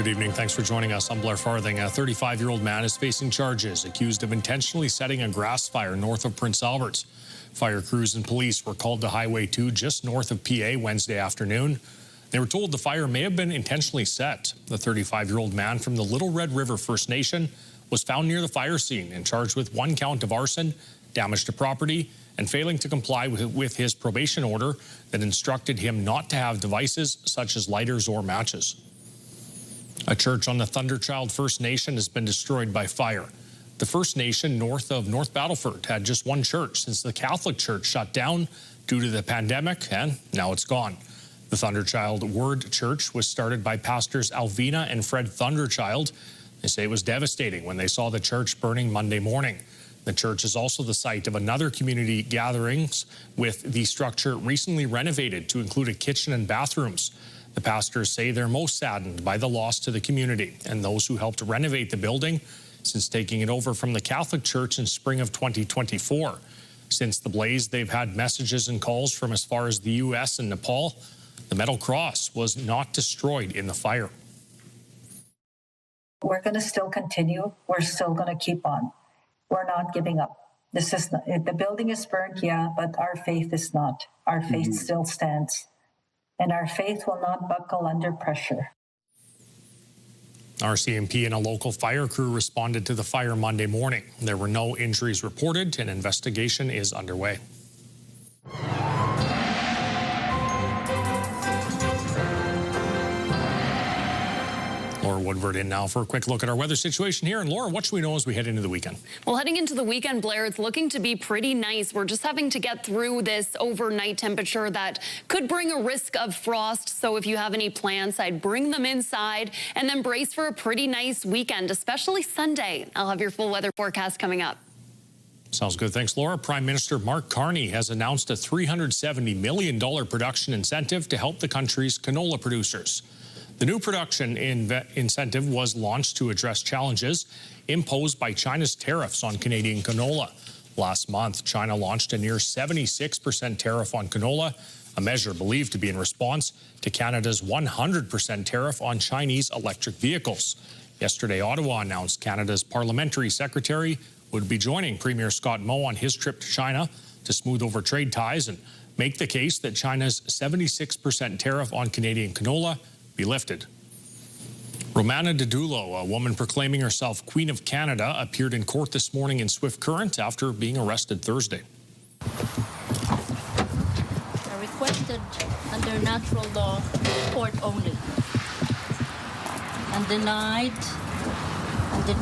Good evening. Thanks for joining us. I'm Blair Farthing. A 35-year-old man is facing charges accused of intentionally setting a grass fire north of Prince Albert. Fire crews and police were called to Highway 2 just north of PA Wednesday afternoon. They were told the fire may have been intentionally set. The 35-year-old man from the Little Red River First Nation was found near the fire scene and charged with 1 count of arson, damage to property, and failing to comply with his probation order that instructed him not to have devices such as lighters or matches. A church on the Thunderchild First Nation has been destroyed by fire. The First Nation north of North Battleford had just one church since the Catholic Church shut down due to the pandemic, and now it's gone. The Thunderchild Word Church was started by pastors Alvina and Fred Thunderchild. They say it was devastating when they saw the church burning Monday morning. The church is also the site of another community gatherings, with the structure recently renovated to include a kitchen and bathrooms. The pastors say they're most saddened by the loss to the community and those who helped renovate the building since taking it over from the Catholic Church in spring of 2024. Since the blaze, they've had messages and calls from as far as the U.S. and Nepal. The metal cross was not destroyed in the fire. We're going to still continue. We're still going to keep on. We're not giving up. This is not, the building is burnt, yeah, but our faith is not. Our faith still stands. And our faith will not buckle under pressure. RCMP and a local fire crew responded to the fire Monday morning. There were no injuries reported. An investigation is underway. Laura Woodward in now for a quick look at our weather situation here. And Laura, what should we know as we head into the weekend? Well, heading into the weekend, Blair, it's looking to be pretty nice. We're just having to get through this overnight temperature that could bring a risk of frost. So if you have any plans, I'd bring them inside and then brace for a pretty nice weekend, especially Sunday. I'll have your full weather forecast coming up. Sounds good. Thanks, Laura. Prime Minister Mark Carney has announced a $370 million production incentive to help the country's canola producers. The new production incentive was launched to address challenges imposed by China's tariffs on Canadian canola. Last month, China launched a near 76% tariff on canola, a measure believed to be in response to Canada's 100% tariff on Chinese electric vehicles. Yesterday, Ottawa announced Canada's parliamentary secretary would be joining Premier Scott Moe on his trip to China to smooth over trade ties and make the case that China's 76% tariff on Canadian canola be lifted. Romana Didulo, a woman proclaiming herself Queen of Canada, appeared in court this morning in Swift Current after being arrested Thursday. I requested under natural law court only and did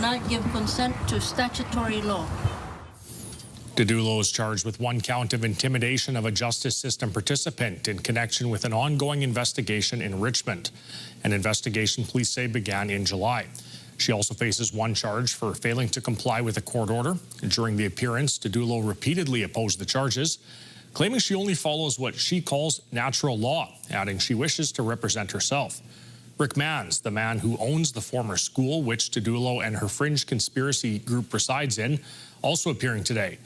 not give consent to statutory law. Didulo is charged with 1 count of intimidation of a justice system participant in connection with an ongoing investigation in Richmond. An investigation police say began in July. She also faces 1 charge for failing to comply with a court order. During the appearance, Didulo repeatedly opposed the charges, claiming she only follows what she calls natural law, adding she wishes to represent herself. Rick Manns, the man who owns the former school which Didulo and her fringe conspiracy group resides in, also appearing today.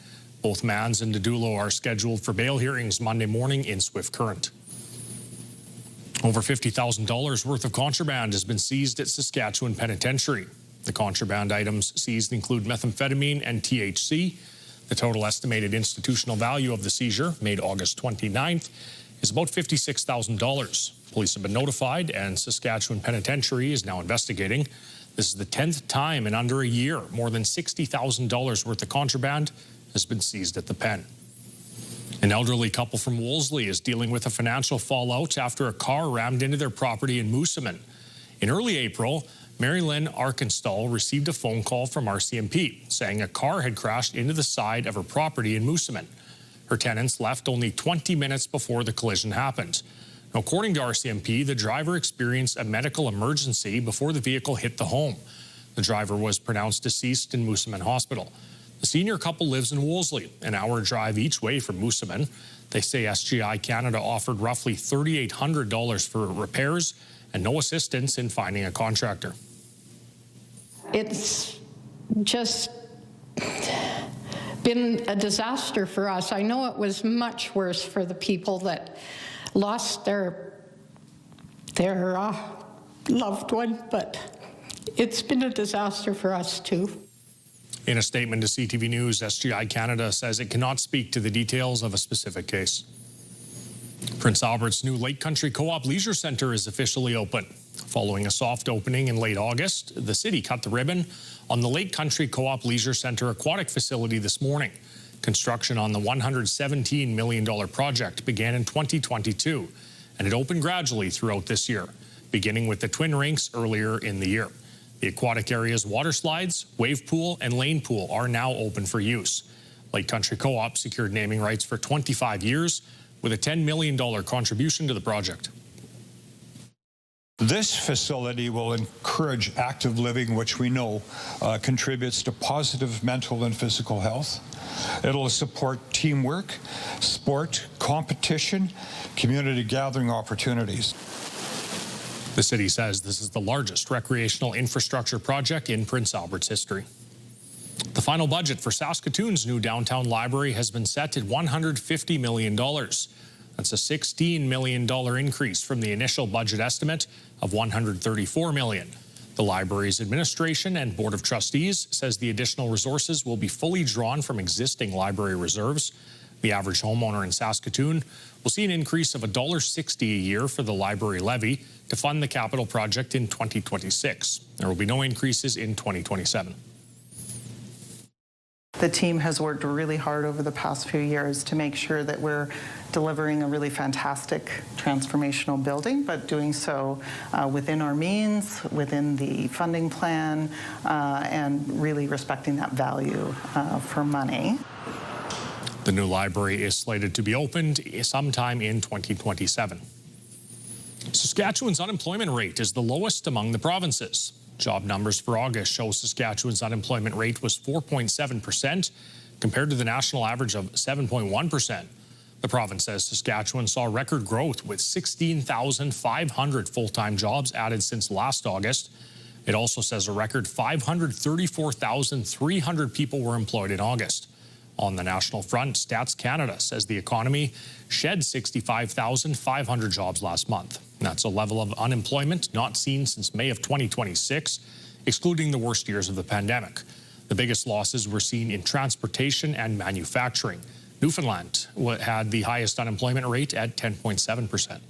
Both Manns and Didulo are scheduled for bail hearings Monday morning in Swift Current. Over $50,000 worth of contraband has been seized at Saskatchewan Penitentiary. The contraband items seized include methamphetamine and THC. The total estimated institutional value of the seizure, made August 29th, is about $56,000. Police have been notified, and Saskatchewan Penitentiary is now investigating. This is the 10th time in under a year more than $60,000 worth of contraband has been seized at the pen. An elderly couple from Wolseley is dealing with a financial fallout after a car rammed into their property in Moosomin. In early April, Mary Lynn Arkenstall received a phone call from RCMP saying a car had crashed into the side of her property in Moosomin. Her tenants left only 20 minutes before the collision happened. Now, according to RCMP, the driver experienced a medical emergency before the vehicle hit the home. The driver was pronounced deceased in Moosomin Hospital. The senior couple lives in Wolseley, an hour drive each way from Moosomin. They say SGI Canada offered roughly $3,800 for repairs and no assistance in finding a contractor. It's just been a disaster for us. I know it was much worse for the people that lost their loved one, but it's been a disaster for us too. In a statement to CTV News, SGI Canada says it cannot speak to the details of a specific case. Prince Albert's new Lake Country Co-op Leisure Centre is officially open. Following a soft opening in late August, the city cut the ribbon on the Lake Country Co-op Leisure Centre aquatic facility this morning. Construction on the $117 million project began in 2022, and it opened gradually throughout this year, beginning with the twin rinks earlier in the year. The aquatic area's water slides, wave pool, and lane pool are now open for use. Lake Country Co-op secured naming rights for 25 years with a $10 million contribution to the project. This facility will encourage active living, which we know contributes to positive mental and physical health. It'll support teamwork, sport, competition, community gathering opportunities. The city says this is the largest recreational infrastructure project in Prince Albert's history. The final budget for Saskatoon's new downtown library has been set at $150 million. That's a $16 million increase from the initial budget estimate of $134 million. The library's administration and board of trustees says the additional resources will be fully drawn from existing library reserves. The average homeowner in Saskatoon will see an increase of $1.60 a year for the library levy to fund the capital project in 2026. There will be no increases in 2027. The team has worked really hard over the past few years to make sure that we're delivering a really fantastic transformational building, but doing so within our means, within the funding plan, and really respecting that value for money. The new library is slated to be opened sometime in 2027. Saskatchewan's unemployment rate is the lowest among the provinces. Job numbers for August show Saskatchewan's unemployment rate was 4.7% compared to the national average of 7.1%. The province says Saskatchewan saw record growth with 16,500 full-time jobs added since last August. It also says a record 534,300 people were employed in August. On the national front, Stats Canada says the economy shed 65,500 jobs last month. That's a level of unemployment not seen since May of 2026, excluding the worst years of the pandemic. The biggest losses were seen in transportation and manufacturing. Newfoundland had the highest unemployment rate at 10.7%.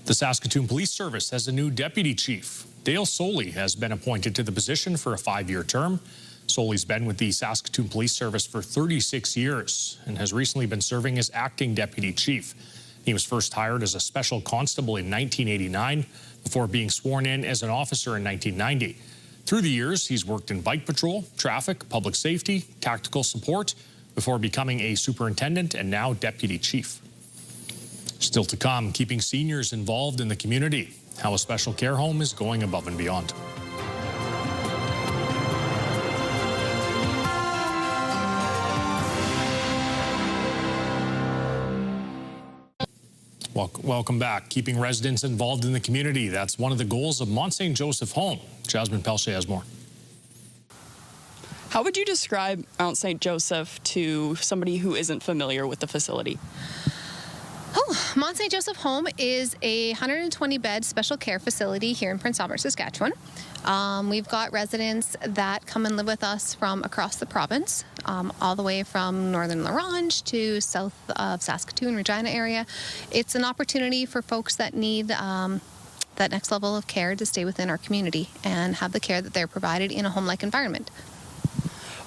The Saskatoon Police Service has a new deputy chief. Dale Soley has been appointed to the position for a 5-year term. Soley's been with the Saskatoon Police Service for 36 years and has recently been serving as acting deputy chief. He was first hired as a special constable in 1989 before being sworn in as an officer in 1990. Through the years, he's worked in bike patrol, traffic, public safety, tactical support, before becoming a superintendent and now deputy chief. Still to come, keeping seniors involved in the community, how a special care home is going above and beyond. Welcome back. Keeping residents involved in the community. That's one of the goals of Mont St. Joseph Home. Jasmine Pelche has more. How would you describe Mount St. Joseph to somebody who isn't familiar with the facility? Oh, Mont St. Joseph Home is a 120-bed special care facility here in Prince Albert, Saskatchewan. We've got residents that come and live with us from across the province, all the way from northern La Ronge to south of Saskatoon, Regina area. It's an opportunity for folks that need that next level of care to stay within our community and have the care that they're provided in a home-like environment.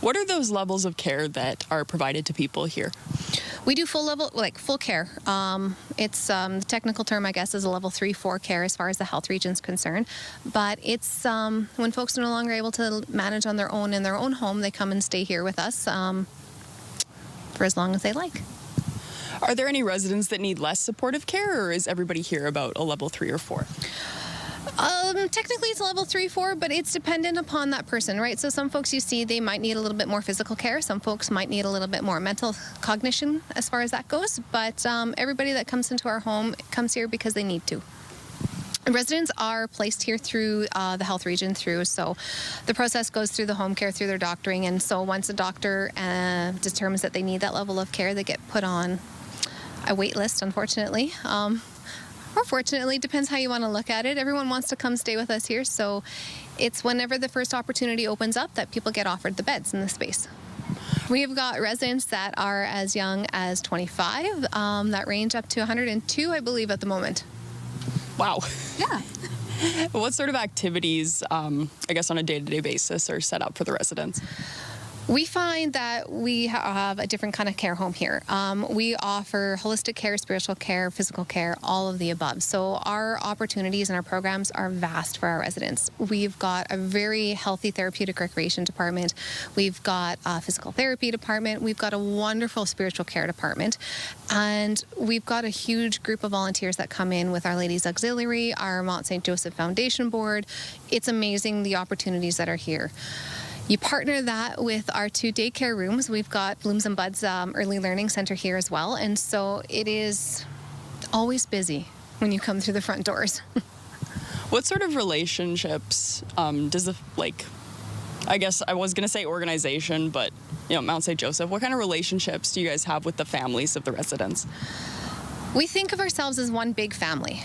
What are those levels of care that are provided to people here? We do full care. It's the technical term, I guess, is a level 3-4 care as far as the health region's concerned. But it's when folks are no longer able to manage on their own in their own home, they come and stay here with us for as long as they like. Are there any residents that need less supportive care, or is everybody here about a level 3 or 4? Technically it's a level 3-4, but it's dependent upon that person, right? So some folks you see, they might need a little bit more physical care. Some folks might need a little bit more mental cognition as far as that goes. But everybody that comes into our home comes here because they need to. Residents are placed here through the health region so the process goes through the home care, through their doctoring. And so once a doctor determines that they need that level of care, they get put on a wait list, unfortunately. Or fortunately, depends how you want to look at it. Everyone wants to come stay with us here, so it's whenever the first opportunity opens up that people get offered the beds in the space. We've got residents that are as young as 25, that range up to 102, I believe, at the moment. Wow. Yeah. What sort of activities, I guess, on a day-to-day basis are set up for the residents? We find that we have a different kind of care home here. We offer holistic care, spiritual care, physical care, all of the above. So our opportunities and our programs are vast for our residents. We've got a very healthy therapeutic recreation department. We've got a physical therapy department. We've got a wonderful spiritual care department. And we've got a huge group of volunteers that come in with Our Ladies Auxiliary, our Mont St. Joseph Foundation Board. It's amazing the opportunities that are here. You partner that with our 2 daycare rooms. We've got Blooms and Buds Early Learning Center here as well. And so it is always busy when you come through the front doors. What sort of relationships does the, I guess I was going to say organization, but, Mount St. Joseph, what kind of relationships do you guys have with the families of the residents? We think of ourselves as one big family.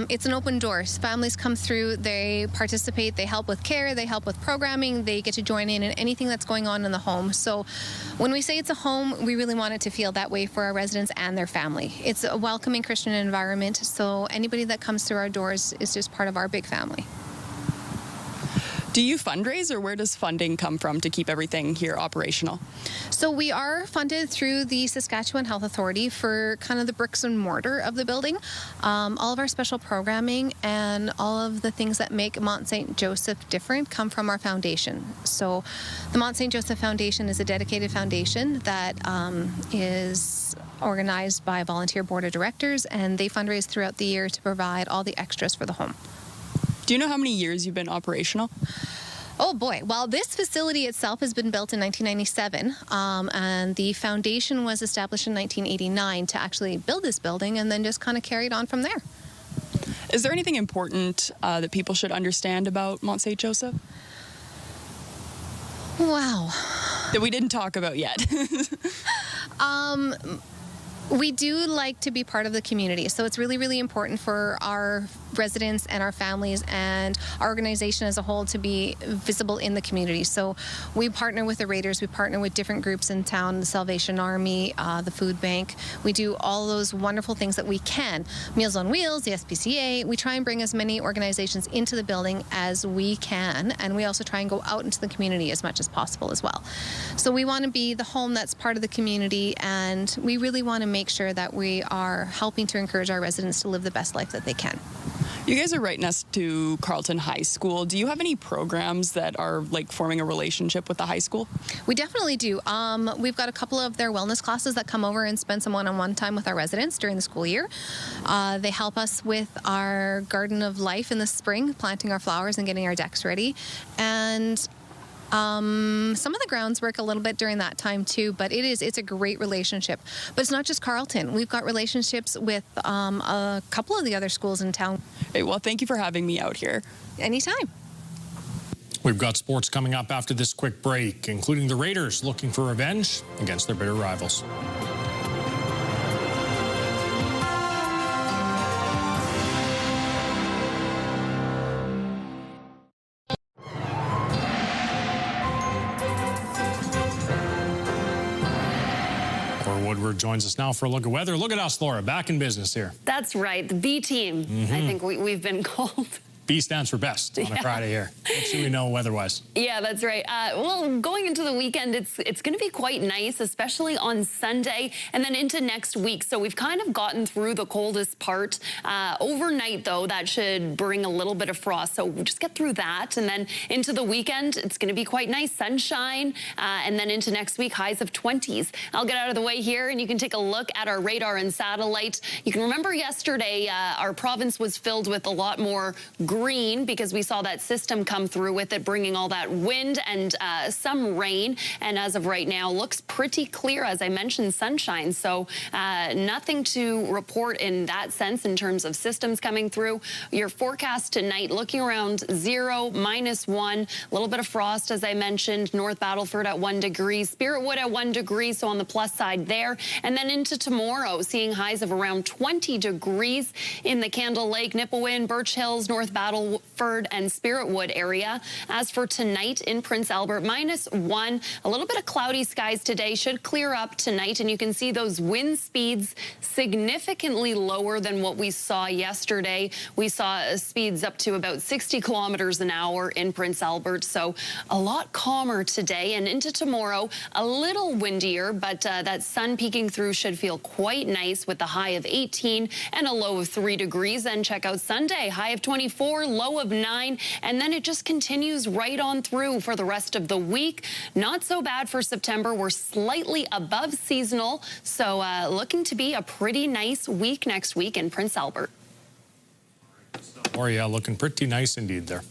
It's an open door. Families come through, they participate, they help with care, they help with programming, they get to join in anything that's going on in the home. So when we say it's a home, we really want it to feel that way for our residents and their family. It's a welcoming Christian environment, so anybody that comes through our doors is just part of our big family. Do you fundraise, or where does funding come from to keep everything here operational? So we are funded through the Saskatchewan Health Authority for kind of the bricks and mortar of the building. All of our special programming and all of the things that make Mont St. Joseph different come from our foundation. So the Mont St. Joseph Foundation is a dedicated foundation that is organized by a volunteer board of directors, and they fundraise throughout the year to provide all the extras for the home. Do you know how many years you've been operational? Oh boy, well, this facility itself has been built in 1997, and the foundation was established in 1989 to actually build this building, and then just kind of carried on from there. Is there anything important that people should understand about Mont St. Joseph? Wow. That we didn't talk about yet. We do like to be part of the community, so it's really, really important for our residents and our families and our organization as a whole to be visible in the community. So we partner with the Raiders, we partner with different groups in town, the Salvation Army, the food bank. We do all those wonderful things that we can. Meals on Wheels, the SPCA. We try and bring as many organizations into the building as we can, and we also try and go out into the community as much as possible as well. So we want to be the home that's part of the community, and we really want to make sure that we are helping to encourage our residents to live the best life that they can. You guys are right next to Carleton High School. Do you have any programs that are forming a relationship with the high school? We definitely do. We've got a couple of their wellness classes that come over and spend some one-on-one time with our residents during the school year. They help us with our garden of life in the spring, planting our flowers and getting our decks ready. And some of the grounds work a little bit during that time too, but it's a great relationship. But it's not just Carleton. We've got relationships with a couple of the other schools in town. Hey, well, thank you for having me out here. Anytime. We've got sports coming up after this quick break, including the Raiders looking for revenge against their bitter rivals. Woodward joins us now for a look at weather. Look at us, Laura, back in business here. That's right, the B team, I think we've been called. B stands for best on a Friday here. What should we know weather-wise? Yeah, that's right. Well, going into the weekend, it's going to be quite nice, especially on Sunday and then into next week. So we've kind of gotten through the coldest part. Overnight, though, that should bring a little bit of frost. So we'll just get through that. And then into the weekend, it's going to be quite nice. Sunshine. And then into next week, highs of 20s. I'll get out of the way here, and you can take a look at our radar and satellite. You can remember yesterday, our province was filled with a lot more green because we saw that system come through with it, bringing all that wind and some rain. And as of right now, looks pretty clear. As I mentioned, sunshine. So nothing to report in that sense in terms of systems coming through. Your forecast tonight looking around 0, -1, a little bit of frost, as I mentioned. North Battleford at 1 degree, Spiritwood at 1 degree, so on the plus side there. And then into tomorrow, seeing highs of around 20 degrees in the Candle Lake, Nipawin, Birch Hills, North Battleford, and Spiritwood area. As for tonight in Prince Albert, -1, a little bit of cloudy skies today, should clear up tonight, and you can see those wind speeds significantly lower than what we saw yesterday. We saw speeds up to about 60 kilometers an hour in Prince Albert, so a lot calmer today. And into tomorrow, a little windier, but that sun peeking through should feel quite nice with a high of 18 and a low of 3 degrees. And check out Sunday, high of 24, low of 9, and then it just continues right on through for the rest of the week. Not so bad for September. We're slightly above seasonal, so looking to be a pretty nice week next week in Prince Albert. Oh, yeah, looking pretty nice indeed there.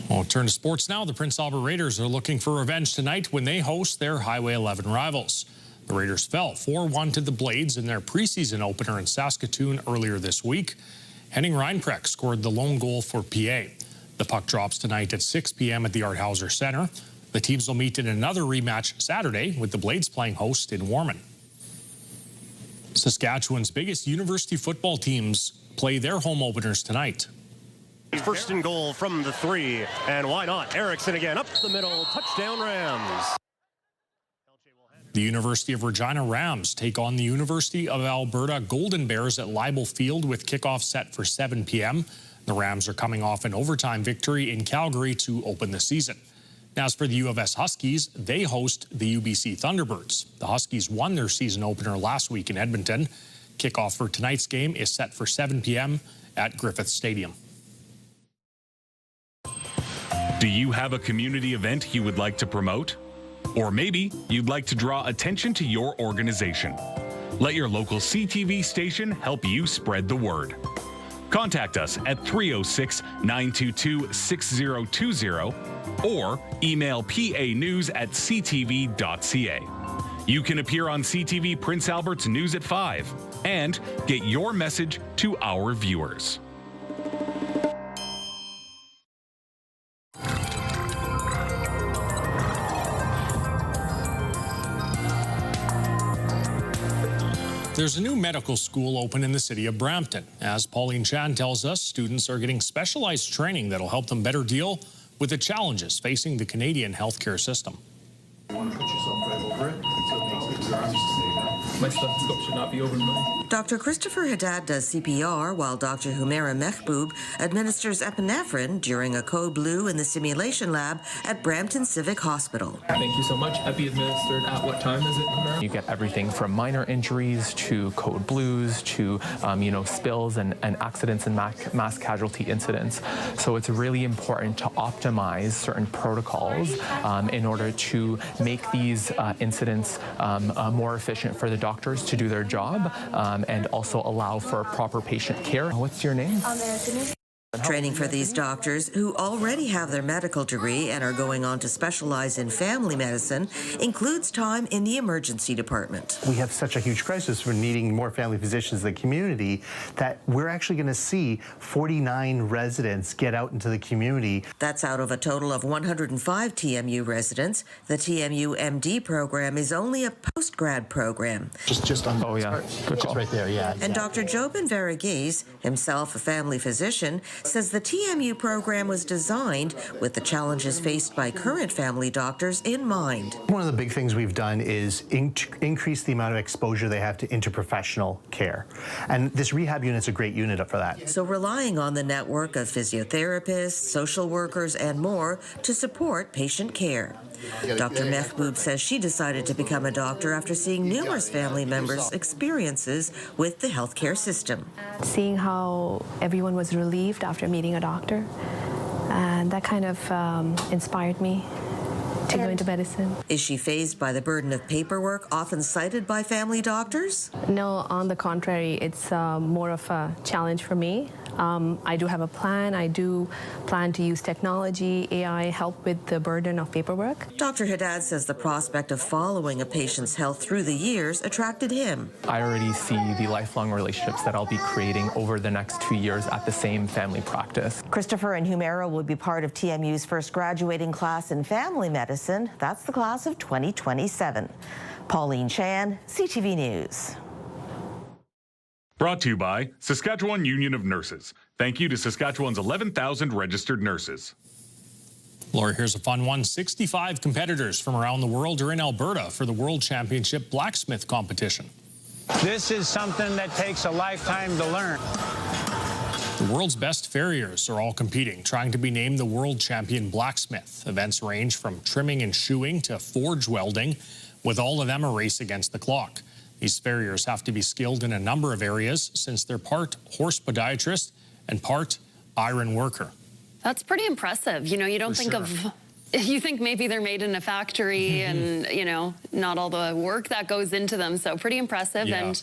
We'll turn to sports now. The Prince Albert Raiders are looking for revenge tonight when they host their Highway 11 rivals. The Raiders fell 4-1 to the Blades in their preseason opener in Saskatoon earlier this week. Henning Reinprecht scored the lone goal for PA. The puck drops tonight at 6 p.m. at the Art Hauser Center. The teams will meet in another rematch Saturday with the Blades playing host in Warman. Saskatchewan's biggest university football teams play their home openers tonight. First and goal from the 3, and why not? Erickson again, up the middle, touchdown Rams. The University of Regina Rams take on the University of Alberta Golden Bears at Leibel Field with kickoff set for 7 p.m. The Rams are coming off an overtime victory in Calgary to open the season. As for the U of S Huskies, they host the UBC Thunderbirds. The Huskies won their season opener last week in Edmonton. Kickoff for tonight's game is set for 7 p.m. at Griffith Stadium. Do you have a community event you would like to promote? Or maybe you'd like to draw attention to your organization. Let your local CTV station help you spread the word. Contact us at 306-922-6020 or email panews@ctv.ca. You can appear on CTV Prince Albert's News at 5 and get your message to our viewers. There's a new medical school open in the city of Brampton. As Pauline Chan tells us, students are getting specialized training that'll help them better deal with the challenges facing the Canadian healthcare system. You want to put yourself right over it so it makes your arms stay down. My stethoscope should not be over mine. Dr. Christopher Haddad does CPR while Dr. Humaira Mehboob administers epinephrine during a code blue in the simulation lab at Brampton Civic Hospital. Thank you so much. Epi administered at what time is it, Humaira? You get everything from minor injuries to code blues to spills and accidents and mass casualty incidents. So it's really important to optimize certain protocols in order to make these incidents more efficient for the doctors to do their job and also allow for proper patient care. What's your name? Training for these doctors, who already have their medical degree and are going on to specialize in family medicine, includes time in the emergency department. We have such a huge crisis for needing more family physicians in the community that we're actually going to see 49 residents get out into the community. That's out of a total of 105 TMU residents. The TMU MD program is only a post-grad program. Just on good call. right there, yeah. And Dr. Jobin Varghese, himself a family physician, says the TMU program was designed with the challenges faced by current family doctors in mind. One of the big things we've done is increase the amount of exposure they have to interprofessional care. And this rehab unit's a great unit for that. So relying on the network of physiotherapists, social workers, and more to support patient care. Dr. Mehboob says she decided to become a doctor after seeing numerous family members' experiences with the healthcare system. Seeing how everyone was relieved after meeting a doctor, and that kind of inspired me to go into medicine. Is she fazed by the burden of paperwork often cited by family doctors? No, on the contrary, it's more of a challenge for me. I do have a plan. I do plan to use technology, AI, help with the burden of paperwork. Dr. Haddad says the prospect of following a patient's health through the years attracted him. I already see the lifelong relationships that I'll be creating over the next 2 years at the same family practice. Christopher and Humera will be part of TMU's first graduating class in family medicine. That's the class of 2027. Pauline Chan, CTV News. Brought to you by Saskatchewan Union of Nurses. Thank you to Saskatchewan's 11,000 registered nurses. Laura, here's a fun one. 65 competitors from around the world are in Alberta for the World Championship Blacksmith competition. This is something that takes a lifetime to learn. The world's best farriers are all competing, trying to be named the world champion blacksmith. Events range from trimming and shoeing to forge welding, with all of them a race against the clock. These farriers have to be skilled in a number of areas since they're part horse podiatrist and part iron worker. That's pretty impressive. You know, you don't think of, you think maybe they're made in a factory and, you know, not all the work that goes into them. So pretty impressive and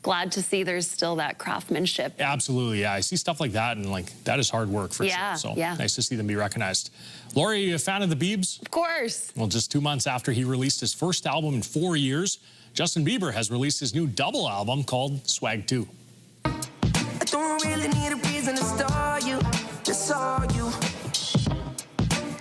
glad to see there's still that craftsmanship. Absolutely, yeah. I see stuff like that and like that is hard work for sure. So nice to see them be recognized. Laura, are you a fan of the Biebs? Of course. Well, just 2 months after he released his first album in 4 years, Justin Bieber has released his new double album called Swag 2. I don't really need a reason to star you. That's all you.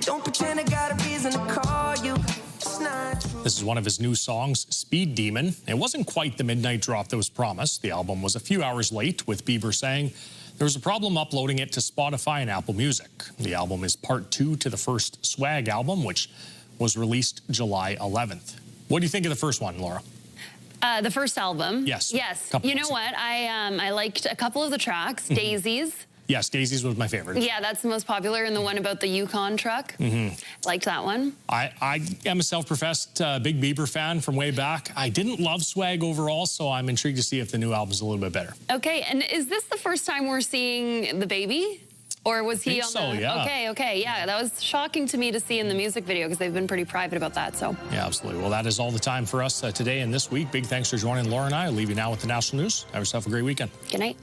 Don't pretend I got a reason to call you. It's not true. This is one of his new songs, Speed Demon. It wasn't quite the midnight drop that was promised. The album was a few hours late, with Bieber saying there was a problem uploading it to Spotify and Apple Music. The album is part 2 to the first Swag album, which was released July 11th. What do you think of the first one, Laura? The first album? Yes. Yes. You know what? I liked a couple of the tracks. Daisies. Yes, Daisies was my favorite. Yeah, that's the most popular, and the one about the Yukon truck. Liked that one. I am a self-professed big Bieber fan from way back. I didn't love Swag overall, so I'm intrigued to see if the new album's a little bit better. Okay, and is this the first time we're seeing the baby? Or was he on the... yeah. Okay, yeah. That was shocking to me to see in the music video because they've been pretty private about that, so... Yeah, absolutely. Well, that is all the time for us today and this week. Big thanks for joining Laura and I. I'll leave you now with the national news. Have yourself a great weekend. Good night.